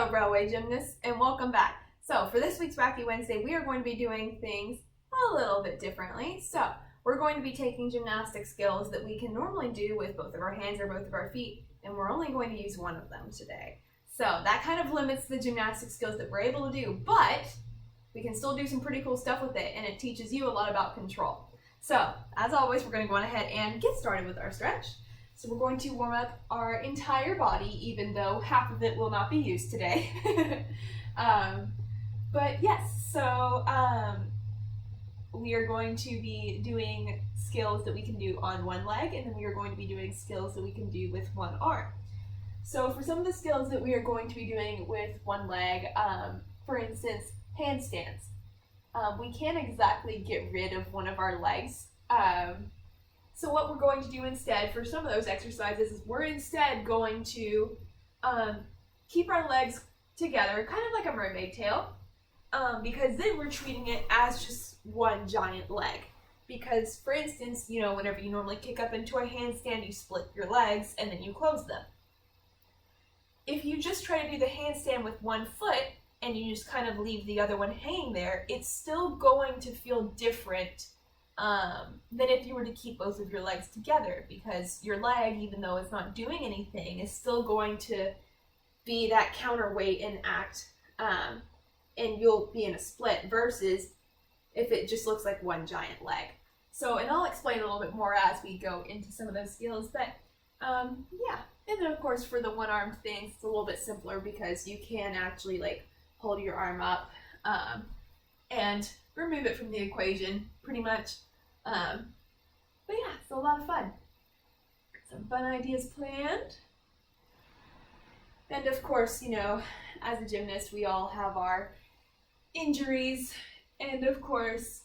Hello, Railway Gymnasts, and welcome back. So for this week's Wacky Wednesday, we are going to be doing things a little bit differently. So we're going to be taking gymnastic skills that we can normally do with both of our hands or both of our feet, and we're only going to use one of them today. So that kind of limits the gymnastic skills that we're able to do, but we can still do some pretty cool stuff with it, and it teaches you a lot about control. So as always, we're going to go on ahead and get started with our stretch. So we're going to warm up our entire body, even though half of it will not be used today. But yes, so we are going to be doing skills that we can do on one leg, and then we are going to be doing skills that we can do with one arm. So for some of the skills that we are going to be doing with one leg, for instance, handstands. We can't exactly get rid of one of our legs. So what we're going to do instead for some of those exercises is we're instead going to keep our legs together, kind of like a mermaid tail, because then we're treating it as just one giant leg. Because, for instance, you know, whenever you normally kick up into a handstand, you split your legs and then you close them. If you just try to do the handstand with one foot and you just kind of leave the other one hanging there, it's still going to feel different than if you were to keep both of your legs together, because your leg, even though it's not doing anything, is still going to be that counterweight and act, and you'll be in a split versus if it just looks like one giant leg. So, and I'll explain a little bit more as we go into some of those skills, but yeah. And then of course for the one arm things, it's a little bit simpler because you can actually like hold your arm up and remove it from the equation pretty much. But yeah, it's a lot of fun. Some fun ideas planned. And of course, you know, as a gymnast, we all have our injuries. And of course,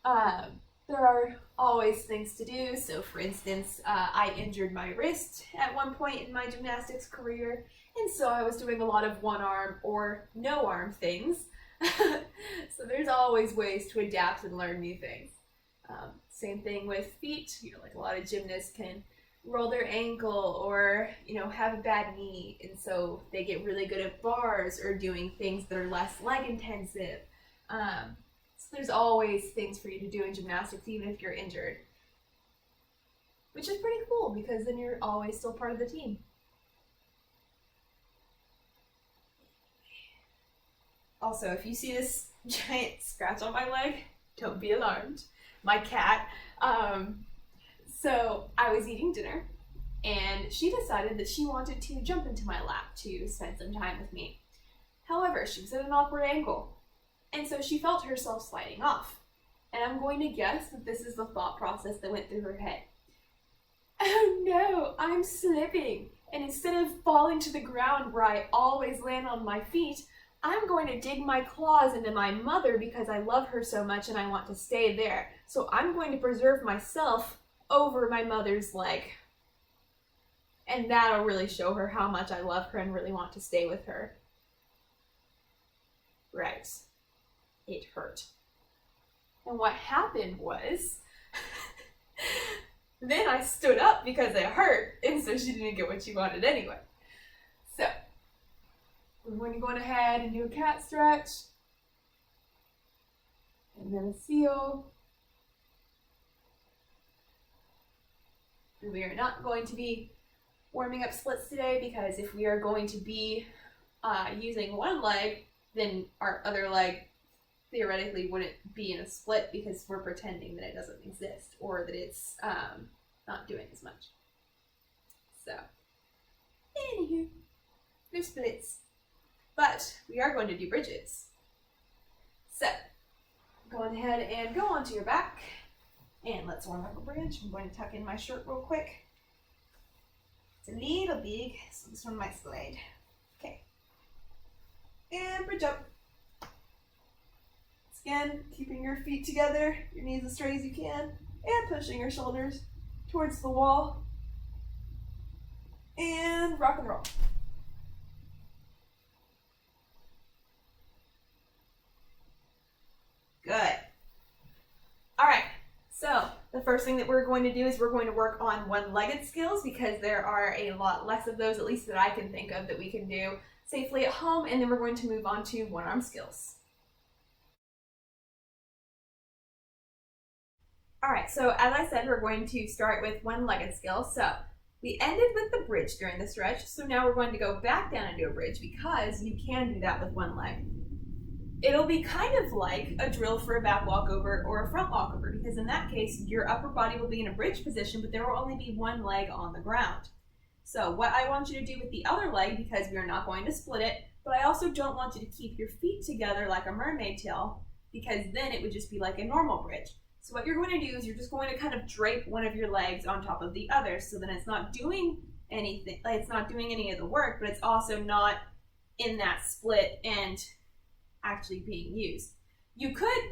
there are always things to do. So for instance, I injured my wrist at one point in my gymnastics career. And so I was doing a lot of one arm or no arm things. So there's always ways to adapt and learn new things. Same thing with feet. You know, like a lot of gymnasts can roll their ankle or, you know, have a bad knee, and so they get really good at bars or doing things that are less leg intensive. So there's always things for you to do in gymnastics, even if you're injured, which is pretty cool because then you're always still part of the team. Also, if you see this giant scratch on my leg, don't be alarmed. My cat. So I was eating dinner and she decided that she wanted to jump into my lap to spend some time with me. However, she was at an awkward angle, and so she felt herself sliding off. And I'm going to guess that this is the thought process that went through her head. Oh no, I'm slipping. And instead of falling to the ground where I always land on my feet, I'm going to dig my claws into my mother because I love her so much and I want to stay there. So I'm going to preserve myself over my mother's leg. And that'll really show her how much I love her and really want to stay with her. Right. It hurt. And what happened was, then I stood up because it hurt, and so she didn't get what she wanted anyway. So, we're going to go ahead and do a cat stretch, and then a seal. And we are not going to be warming up splits today because if we are going to be using one leg, then our other leg theoretically wouldn't be in a split because we're pretending that it doesn't exist or that it's not doing as much. So, anywho, no splits. But we are going to do bridges. So, go ahead and go onto your back. And let's warm up a bridge. I'm going to tuck in my shirt real quick. It's a little big, so this one might slide. Okay. And bridge up. Again, keeping your feet together, your knees as straight as you can, and pushing your shoulders towards the wall. And rock and roll. Good. All right, so the first thing that we're going to do is we're going to work on one-legged skills because there are a lot less of those, at least that I can think of, that we can do safely at home, and then we're going to move on to one-arm skills. All right, so as I said, we're going to start with one-legged skills. So we ended with the bridge during the stretch, so now we're going to go back down and do a bridge because you can do that with one leg. It'll be kind of like a drill for a back walkover or a front walkover because in that case, your upper body will be in a bridge position, but there will only be one leg on the ground. So what I want you to do with the other leg, because we are not going to split it, but I also don't want you to keep your feet together like a mermaid tail because then it would just be like a normal bridge. So what you're going to do is you're just going to kind of drape one of your legs on top of the other so that it's not doing anything, like it's not doing any of the work, but it's also not in that split and actually being used. You could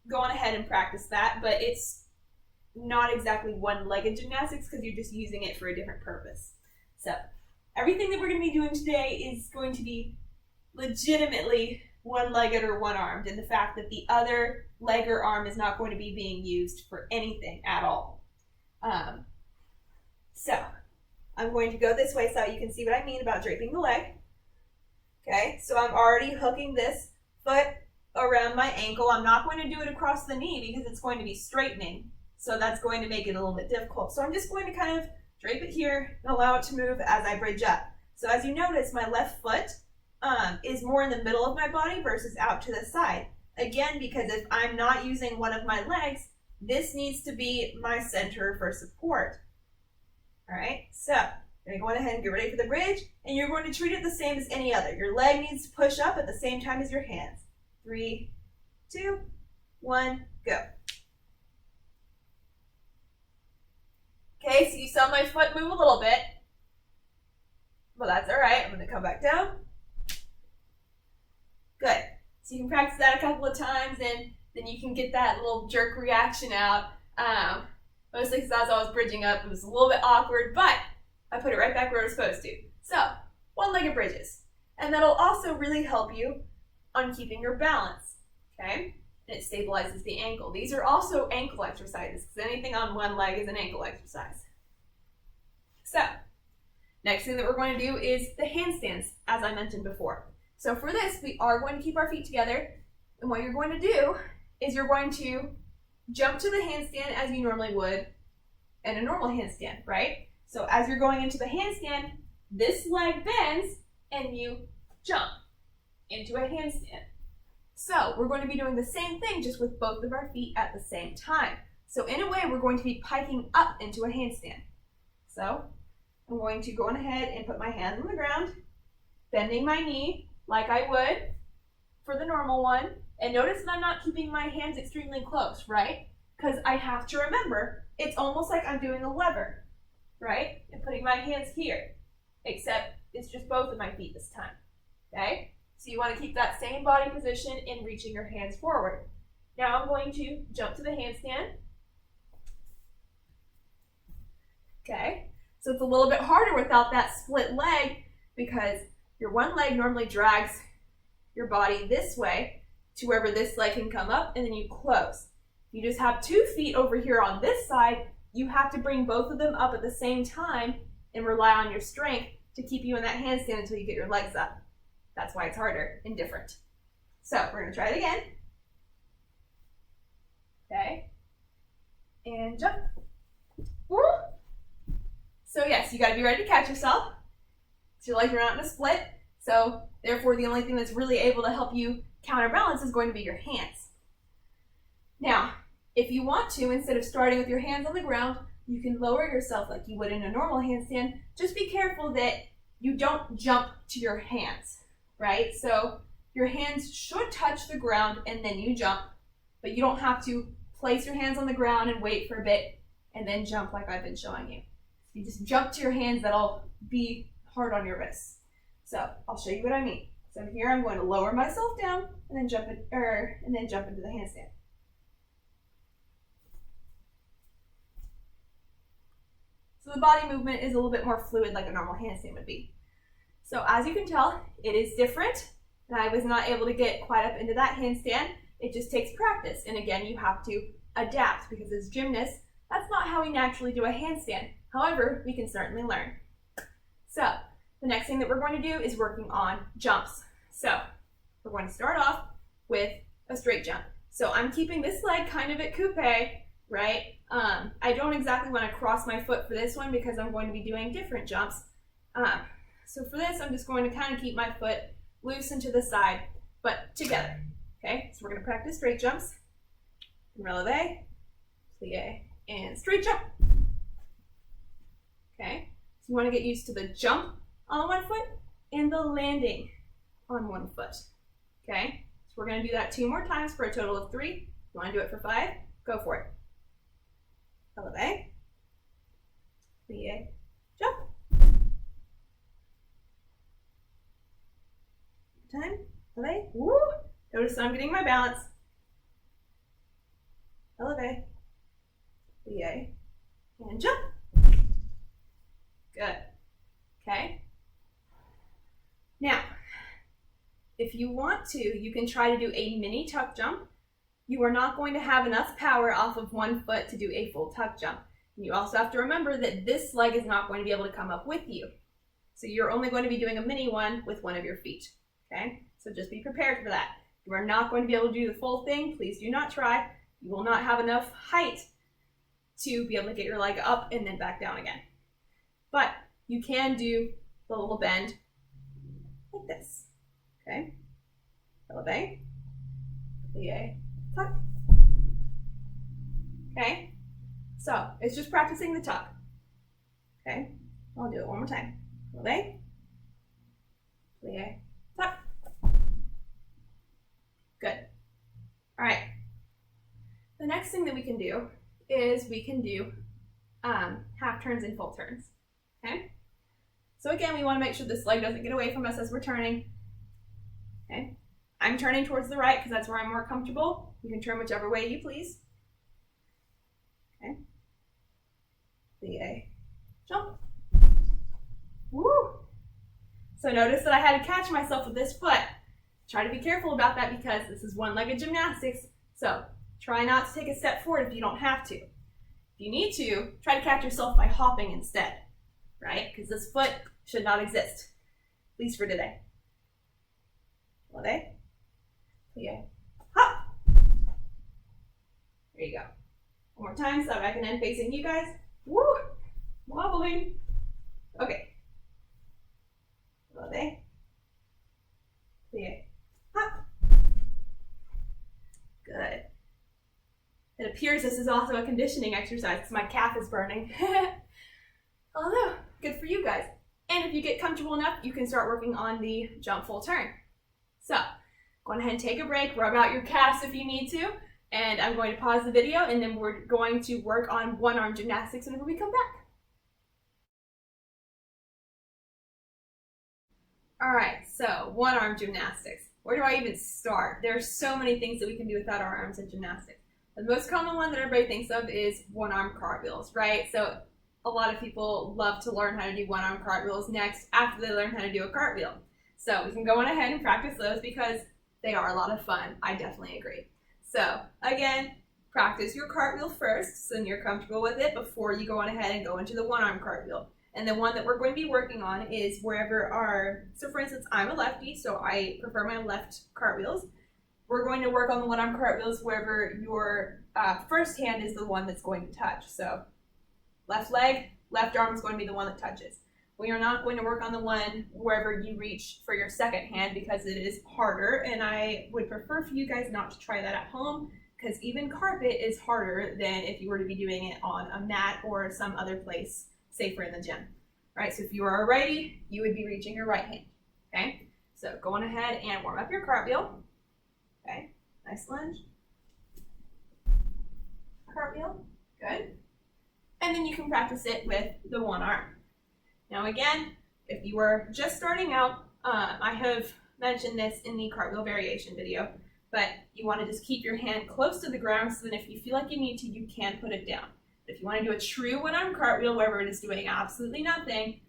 go on ahead and practice that, but it's not exactly one-legged gymnastics because you're just using it for a different purpose. So everything that we're going to be doing today is going to be legitimately one-legged or one-armed, and the fact that the other leg or arm is not going to be being used for anything at all. So I'm going to go this way so you can see what I mean about draping the leg. Okay, so I'm already hooking this foot around my ankle. I'm not going to do it across the knee because it's going to be straightening, so that's going to make it a little bit difficult. So I'm just going to kind of drape it here and allow it to move as I bridge up. So as you notice, my left foot is more in the middle of my body versus out to the side. Again, because if I'm not using one of my legs, this needs to be my center for support. All right, so you're going to go ahead and get ready for the bridge, and you're going to treat it the same as any other. Your leg needs to push up at the same time as your hands. 3, 2, 1, go. Okay, so you saw my foot move a little bit, but that's all right. I'm going to come back down. Good. So you can practice that a couple of times, and then you can get that little jerk reaction out. Mostly because as I was bridging up, it was a little bit awkward, but I put it right back where it was supposed to. So, one-legged bridges. And that'll also really help you on keeping your balance, okay? And it stabilizes the ankle. These are also ankle exercises because anything on one leg is an ankle exercise. So, next thing that we're going to do is the handstands, as I mentioned before. So for this, we are going to keep our feet together, and what you're going to do is you're going to jump to the handstand as you normally would in a normal handstand, right? So as you're going into the handstand, this leg bends and you jump into a handstand. So we're going to be doing the same thing just with both of our feet at the same time. So in a way, we're going to be piking up into a handstand. So I'm going to go on ahead and put my hands on the ground, bending my knee like I would for the normal one. And notice that I'm not keeping my hands extremely close, right? Because I have to remember, it's almost like I'm doing a lever, right? And putting my hands here, except it's just both of my feet this time, okay? So you want to keep that same body position in reaching your hands forward. Now I'm going to jump to the handstand. Okay, so it's a little bit harder without that split leg because your one leg normally drags your body this way to wherever this leg can come up, and then you close. You just have 2 feet over here on this side. You have to bring both of them up at the same time and rely on your strength to keep you in that handstand until you get your legs up. That's why it's harder and different. So we're going to try it again. Okay. And jump. Woo! So yes, you got to be ready to catch yourself. So your legs are not in a split. So therefore, the only thing that's really able to help you counterbalance is going to be your hands. Now, if you want to, instead of starting with your hands on the ground, you can lower yourself like you would in a normal handstand. Just be careful that you don't jump to your hands, right? So your hands should touch the ground and then you jump, but you don't have to place your hands on the ground and wait for a bit and then jump like I've been showing you. You just jump to your hands, that'll be hard on your wrists. So I'll show you what I mean. So here I'm going to lower myself down and then jump into the handstand. So the body movement is a little bit more fluid like a normal handstand would be. So as you can tell, it is different. And I was not able to get quite up into that handstand. It just takes practice. And again, you have to adapt because as gymnasts, That's not how we naturally do a handstand. However, we can certainly learn. So the next thing that we're going to do is working on jumps. So we're going to start off with a straight jump. So I'm keeping this leg kind of at coupe, right? I don't exactly want to cross my foot for this one because I'm going to be doing different jumps. So for this, I'm just going to kind of keep my foot loose and to the side, but together. Okay, so we're going to practice straight jumps. Releve, plie, and straight jump. Okay, so you want to get used to the jump on one foot and the landing on one foot. Okay, so we're going to do that 2 more times for a total of 3. If you want to do it for 5, go for it. Releve, plie, jump. Time, releve, woo! Notice I'm getting my balance. Releve, plie, and jump. Good. Okay. Now, if you want to, you can try to do a mini tuck jump. You are not going to have enough power off of one foot to do a full tuck jump. And you also have to remember that this leg is not going to be able to come up with you. So you're only going to be doing a mini one with one of your feet. Okay? So just be prepared for that. You are not going to be able to do the full thing. Please do not try. You will not have enough height to be able to get your leg up and then back down again. But you can do the little bend like this. Okay? Releve, plie, tuck. Okay? So it's just practicing the tuck. Okay? I'll do it one more time. Releve, plie, tuck. Good. All right. The next thing that we can do is we can do half turns and full turns. Okay? So again, we want to make sure this leg doesn't get away from us as we're turning. Okay? I'm turning towards the right because that's where I'm more comfortable. You can turn whichever way you please. Okay? Plie, jump. Woo! So notice that I had to catch myself with this foot. Try to be careful about that because this is one-legged gymnastics. So try not to take a step forward if you don't have to. If you need to, try to catch yourself by hopping instead, right? Because this foot should not exist, at least for today. Releve, plie, hop. There you go. One more time so that I can end facing you guys. Woo! Wobbling. Okay. Releve, plie, hop. Good. It appears this is also a conditioning exercise because my calf is burning. Although, good for you guys. And if you get comfortable enough, you can start working on the jump full turn. So, go ahead and take a break, rub out your calves if you need to, and I'm going to pause the video and then we're going to work on one-arm gymnastics whenever we come back. All right, so one-arm gymnastics. Where do I even start? There are so many things that we can do without our arms in gymnastics. The most common one that everybody thinks of is one-arm cartwheels, right? So a lot of people love to learn how to do one-arm cartwheels next after they learn how to do a cartwheel. So we can go on ahead and practice those because they are a lot of fun. I definitely agree. So again, practice your cartwheel first so then you're comfortable with it before you go on ahead and go into the one-arm cartwheel. And the one that we're going to be working on is wherever our, so for instance, I'm a lefty, so I prefer my left cartwheels. We're going to work on the one-arm cartwheels wherever your first hand is the one that's going to touch. So left leg, left arm is going to be the one that touches. We are not going to work on the one wherever you reach for your second hand because it is harder, and I would prefer for you guys not to try that at home because even carpet is harder than if you were to be doing it on a mat or some other place safer in the gym. All right, so if you are a righty, you would be reaching your right hand. Okay, so go on ahead and warm up your cartwheel. Okay, nice lunge. Cartwheel, good. And then you can practice it with the one arm. Now again, if you were just starting out, I have mentioned this in the cartwheel variation video, but you want to just keep your hand close to the ground so that if you feel like you need to, you can put it down. But if you want to do a true one-arm cartwheel where it is doing absolutely nothing,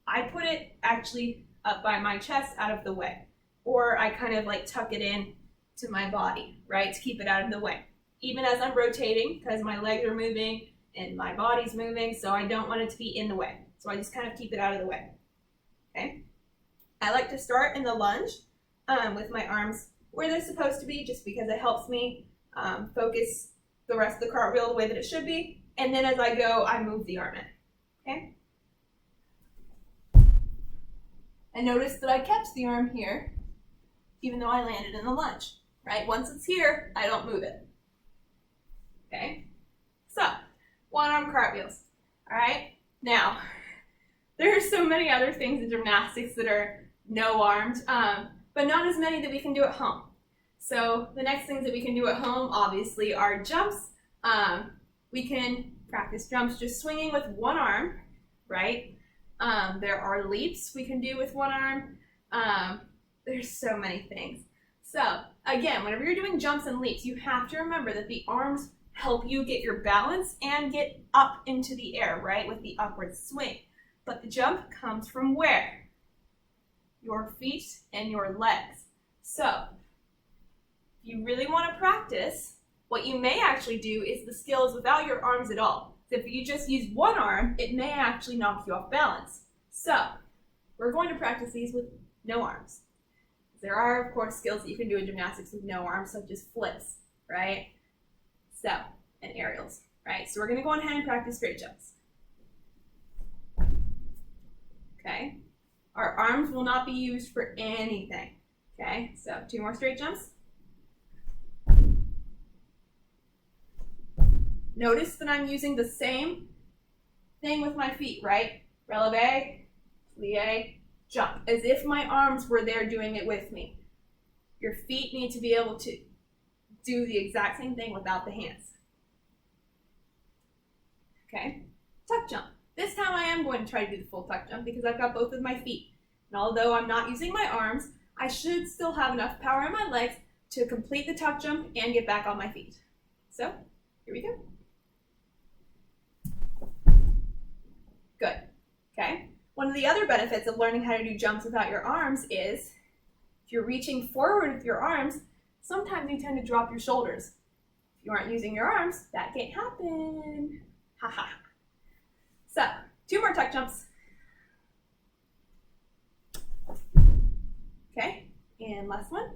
I put it actually up by my chest out of the way. Or I kind of like tuck it in to my body, right, to keep it out of the way. Even as I'm rotating, because my legs are moving and my body's moving, so I don't want it to be in the way. So I just kind of keep it out of the way, okay? I like to start in the lunge with my arms where they're supposed to be, just because it helps me focus the rest of the cartwheel the way that it should be. And then as I go, I move the arm in, okay? And notice that I kept the arm here, even though I landed in the lunge, right? Once it's here, I don't move it, okay? So, one arm cartwheels, all right? Now, there are so many other things in gymnastics that are no armed, but not as many that we can do at home. So the next things that we can do at home, obviously, are jumps. We can practice jumps just swinging with one arm, right? There are leaps we can do with one arm. There's so many things. So again, whenever you're doing jumps and leaps, you have to remember that the arms help you get your balance and get up into the air, right, with the upward swing. But the jump comes from where? Your feet and your legs. So if you really want to practice, what you may actually do is the skills without your arms at all. So if you just use one arm, it may actually knock you off balance. So we're going to practice these with no arms. There are, of course, skills that you can do in gymnastics with no arms, such as flips, right? So, and aerials, right? So we're going to go on ahead and practice straight jumps. Okay? Our arms will not be used for anything. Okay? So 2 more straight jumps. Notice that I'm using the same thing with my feet, right? Releve, plie, jump, as if my arms were there doing it with me. Your feet need to be able to do the exact same thing without the hands. Okay? Tuck jump. This time I am going to try to do the full tuck jump because I've got both of my feet. And although I'm not using my arms, I should still have enough power in my legs to complete the tuck jump and get back on my feet. So, here we go. Good. Okay? One of the other benefits of learning how to do jumps without your arms is if you're reaching forward with your arms, sometimes you tend to drop your shoulders. If you aren't using your arms, that can't happen. Ha ha. So, 2 more tuck jumps. Okay, and last one.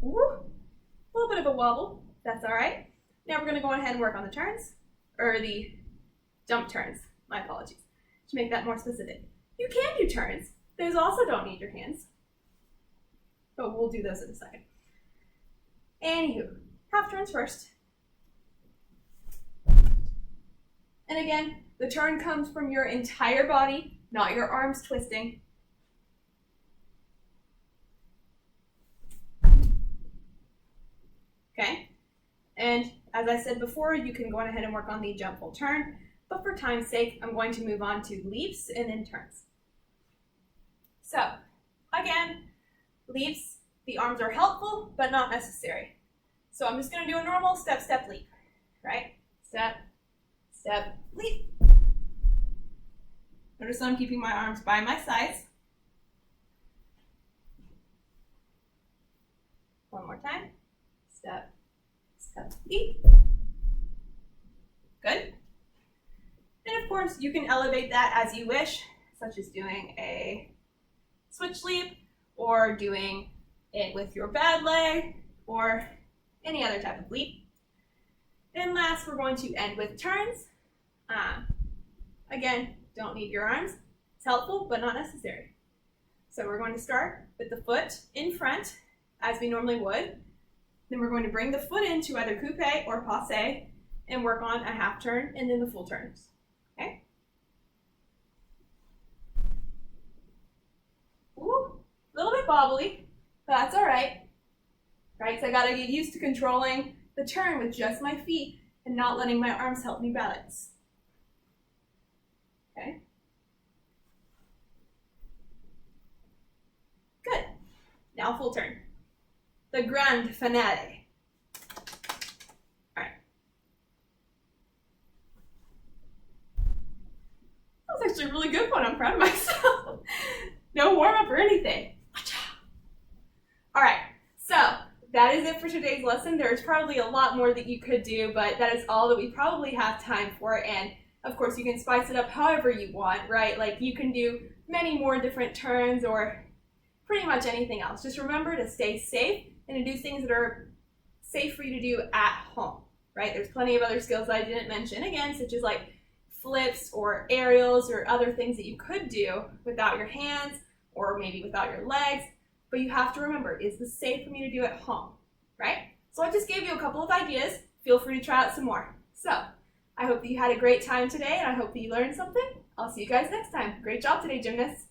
Ooh, a little bit of a wobble. That's all right. Now we're going to go ahead and work on the turns, or the jump turns. My apologies. To make that more specific. You can do turns. Those also don't need your hands. But we'll do those in a second. Anywho, half turns first. And again, the turn comes from your entire body, not your arms twisting. Okay? And as I said before, you can go on ahead and work on the jump full turn. But for time's sake, I'm going to move on to leaps and then turns. So, again, leaps, the arms are helpful, but not necessary. So I'm just going to do a normal step, step, leap, right? Step, step, leap. Notice I'm keeping my arms by my sides. One more time. Step, step, leap. Good. And of course, you can elevate that as you wish, such as doing a switch leap, or doing it with your bad leg, or any other type of leap. And last, we're going to end with turns. Again, don't need your arms. It's helpful, but not necessary. So we're going to start with the foot in front, as we normally would. Then we're going to bring the foot into either coupe or passe, and work on a half turn, and then the full turns. Okay? Ooh, a little bit bobbly, but that's all right. Right, so I gotta get used to controlling the turn with just my feet and not letting my arms help me balance. Okay? Good. Now full turn. The grand finale. All right. That was actually a really good one. I'm proud of myself. No warm up or anything. All right. So that is it for today's lesson. There's probably a lot more that you could do, but that is all that we probably have time for. And of course, you can spice it up however you want, right? Like you can do many more different turns or pretty much anything else. Just remember to stay safe and to do things that are safe for you to do at home, right? There's plenty of other skills that I didn't mention, again, such as like flips or aerials or other things that you could do without your hands or maybe without your legs. But you have to remember, is this safe for me to do at home, right? So I just gave you a couple of ideas. Feel free to try out some more. So I hope that you had a great time today, and I hope that you learned something. I'll see you guys next time. Great job today, gymnasts.